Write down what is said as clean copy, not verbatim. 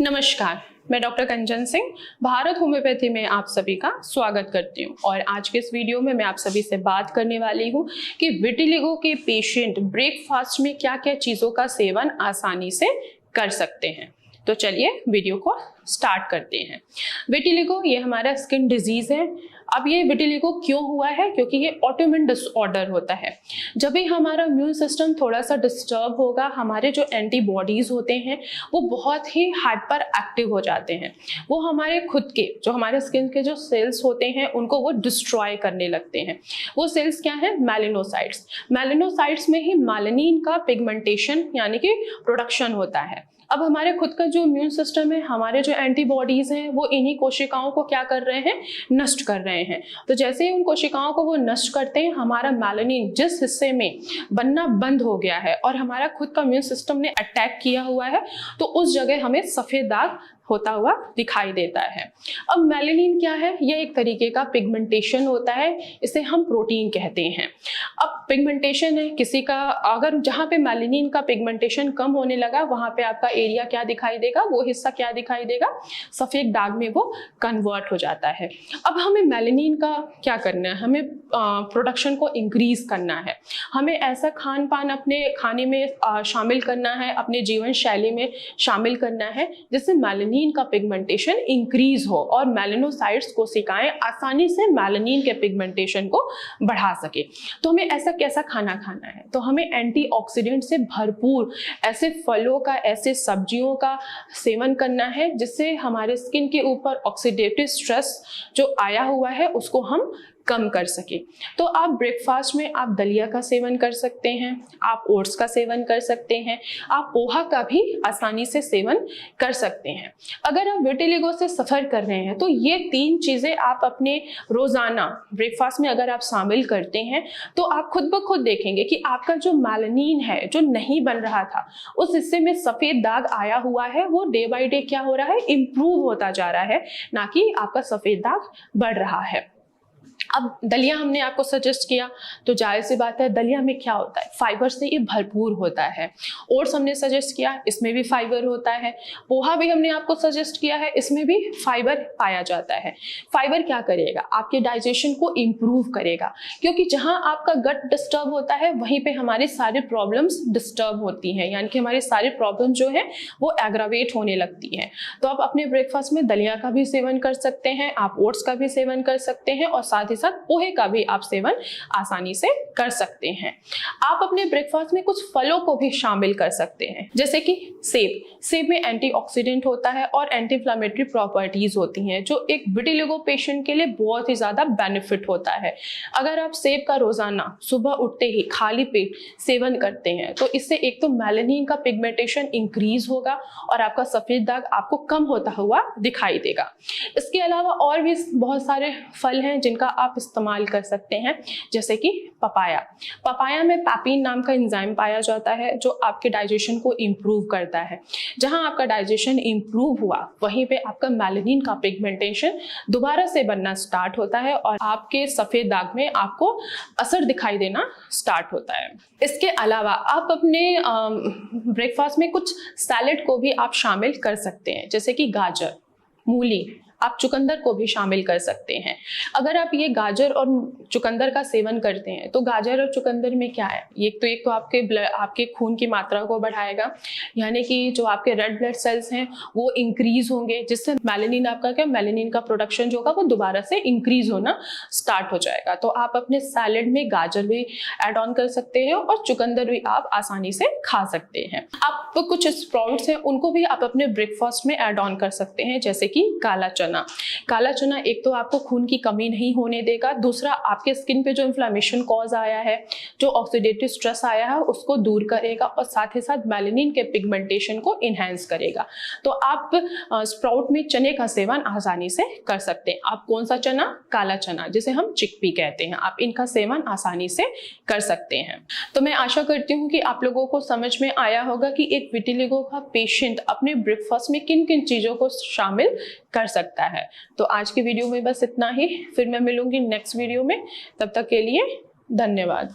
नमस्कार, मैं डॉक्टर कंचन सिंह भारत होम्योपैथी में आप सभी का स्वागत करती हूँ। और आज के इस वीडियो में मैं आप सभी से बात करने वाली हूँ कि विटिलिगो के पेशेंट ब्रेकफास्ट में क्या क्या चीज़ों का सेवन आसानी से कर सकते हैं। तो चलिए वीडियो को स्टार्ट करते हैं। विटिलिगो ये हमारा स्किन डिजीज है। अब ये विटिलिगो क्यों हुआ है? क्योंकि ये ऑटोइम्यून डिसऑर्डर होता है। जब भी हमारा इम्यून सिस्टम थोड़ा सा डिस्टर्ब होगा, हमारे जो एंटीबॉडीज होते हैं वो बहुत ही हाइपर एक्टिव हो जाते हैं। वो हमारे खुद के जो हमारे स्किन के जो सेल्स होते हैं उनको वो डिस्ट्रॉय करने लगते हैं। वो सेल्स क्या है? मेलानोसाइट्स। मेलानोसाइट्स में ही मेलानिन का पिगमेंटेशन यानी कि प्रोडक्शन होता है। अब हमारे खुद का जो इम्यून सिस्टम है, हमारे जो एंटीबॉडीज हैं, वो इन्हीं कोशिकाओं को क्या कर रहे हैं? नष्ट कर रहे हैं। तो जैसे ही उन कोशिकाओं को वो नष्ट करते हैं, हमारा मेलानिन जिस हिस्से में बनना बंद हो गया है और हमारा खुद का इम्यून सिस्टम ने अटैक किया हुआ है, तो उस जगह हमें सफेद दाग होता हुआ दिखाई देता है। अब मेलानिन क्या है? यह एक तरीके का पिगमेंटेशन होता है, इसे हम प्रोटीन कहते हैं। अब पिगमेंटेशन है किसी का, अगर जहाँ पे मेलानिन का पिगमेंटेशन कम होने लगा वहाँ पे आपका एरिया क्या दिखाई देगा? वो हिस्सा क्या दिखाई देगा? सफ़ेद दाग में वो कन्वर्ट हो जाता है। अब हमें मेलानिन का क्या करना है? हमें प्रोडक्शन को इंक्रीज करना है। हमें ऐसा खान पान अपने खाने में शामिल करना है, अपने जीवन शैली में शामिल करना है जिससे मेलानिन का पिगमेंटेशन इंक्रीज हो और मेलानोसाइट्स कोशिकाएं आसानी से मेलानिन के पिगमेंटेशन को बढ़ा सके। तो हमें ऐसा कैसा खाना खाना है? तो हमें एंटीऑक्सीडेंट से भरपूर ऐसे फलों का, ऐसे सब्जियों का सेवन करना है जिससे हमारे स्किन के ऊपर ऑक्सीडेटिव स्ट्रेस जो आया हुआ है उसको हम कम कर सके। तो आप ब्रेकफास्ट में आप दलिया का सेवन कर सकते हैं, आप ओट्स का सेवन कर सकते हैं, आप पोहा का भी आसानी से सेवन कर सकते हैं। अगर आप विटिलिगो से सफ़र कर रहे हैं तो ये 3 चीज़ें आप अपने रोज़ाना ब्रेकफास्ट में अगर आप शामिल करते हैं तो आप खुद ब खुद देखेंगे कि आपका जो मेलानिन है, जो नहीं बन रहा था, उस हिस्से में सफ़ेद दाग आया हुआ है, वो डे बाई डे क्या हो रहा है? इम्प्रूव होता जा रहा है, ना कि आपका सफ़ेद दाग बढ़ रहा है। अब दलिया हमने आपको सजेस्ट किया तो जाहिर सी बात है, दलिया में क्या होता है? फाइबर से ये भरपूर होता है। ओट्स हमने सजेस्ट किया, इसमें भी फाइबर होता है। पोहा भी हमने आपको सजेस्ट किया है, इसमें भी फाइबर पाया जाता है। फाइबर क्या करेगा? आपके डाइजेशन को इम्प्रूव करेगा, क्योंकि जहाँ आपका गट डिस्टर्ब होता है वहीं पे हमारी सारी प्रॉब्लम्स डिस्टर्ब होती हैं, यानी कि हमारी सारी प्रॉब्लम जो है वो एग्रावेट होने लगती हैं। तो आप अपने ब्रेकफास्ट में दलिया का भी सेवन कर सकते हैं, आप ओट्स का भी सेवन कर सकते हैं और साथ ही साथ पोहे का भी आप सेवन आसानी से कर सकते हैं। आप अपने ब्रेकफास्ट में कुछ फलों को भी शामिल कर सकते हैं, जैसे कि सेब। सेब में एंटीऑक्सीडेंट होता है और एंटी इंफ्लेमेटरी प्रॉपर्टीज होती हैं, जो एक विटिलिगो पेशेंट के लिए बहुत ही ज्यादा बेनिफिट होता है। अगर आप सेब का रोजाना सुबह उठते ही खाली पेट सेवन करते हैं तो इससे एक तो मेलानिन का पिगमेंटेशन इंक्रीज होगा और आपका सफेद दाग आपको कम होता हुआ दिखाई देगा। इसके अलावा और भी बहुत सारे फल हैं जिनका आप इस्तेमाल कर सकते हैं, जैसे कि पपाया। पपाया में पैपिन नाम का एंजाइम पाया जाता है जो आपके डाइजेशन को इम्प्रूव करता है। जहां आपका डाइजेशन इम्प्रूव हुआ वहीं पे आपका मेलानिन का पिगमेंटेशन दोबारा से बनना स्टार्ट होता है और आपके सफ़ेद दाग में आपको असर दिखाई देना स्टार्ट होता है। इसके अलावा आप अपने ब्रेकफास्ट में कुछ सैलेड को भी आप शामिल कर सकते हैं, जैसे कि गाजर, मूली, आप चुकंदर को भी शामिल कर सकते हैं। अगर आप ये गाजर और चुकंदर का सेवन करते हैं तो गाजर और चुकंदर में क्या है? एक तो आपके खून की मात्रा को बढ़ाएगा, यानी कि जो आपके रेड ब्लड सेल्स हैं वो इंक्रीज होंगे, जिससे मेलानिन आपका क्या मेलानिन का प्रोडक्शन जो होगा वो दोबारा से इंक्रीज होना स्टार्ट हो जाएगा। तो आप अपने सैलेड में गाजर भी ऐड ऑन कर सकते हैं और चुकंदर भी आप आसानी से खा सकते हैं। आप कुछ स्प्राउट्स हैं उनको भी आप अपने ब्रेकफास्ट में ऐड ऑन कर सकते हैं, जैसे कि काला चना। काला चना एक तो आपको खून की कमी नहीं होने देगा, दूसरा आपके स्किन पे जो इन्फ्लेमेशन कॉज आया है, जो ऑक्सीडेटिव स्ट्रेस आया है उसको दूर करेगा और साथ ही साथ मेलानिन के पिगमेंटेशन को इनहेंस करेगा। तो आप स्प्राउट में चने का सेवन आसानी से कर सकते हैं। आप कौन सा चना? काला चना, जिसे हम चिकपी कहते हैं, आप इनका सेवन आसानी से कर सकते हैं। तो मैं आशा करती हूँ कि आप लोगों को समझ में आया होगा कि एक विटिलिगो का पेशेंट अपने ब्रेकफास्ट में किन किन चीज़ों को शामिल कर सकता है। तो आज की वीडियो में बस इतना ही, फिर मैं मिलूंगी नेक्स्ट वीडियो में। तब तक के लिए धन्यवाद।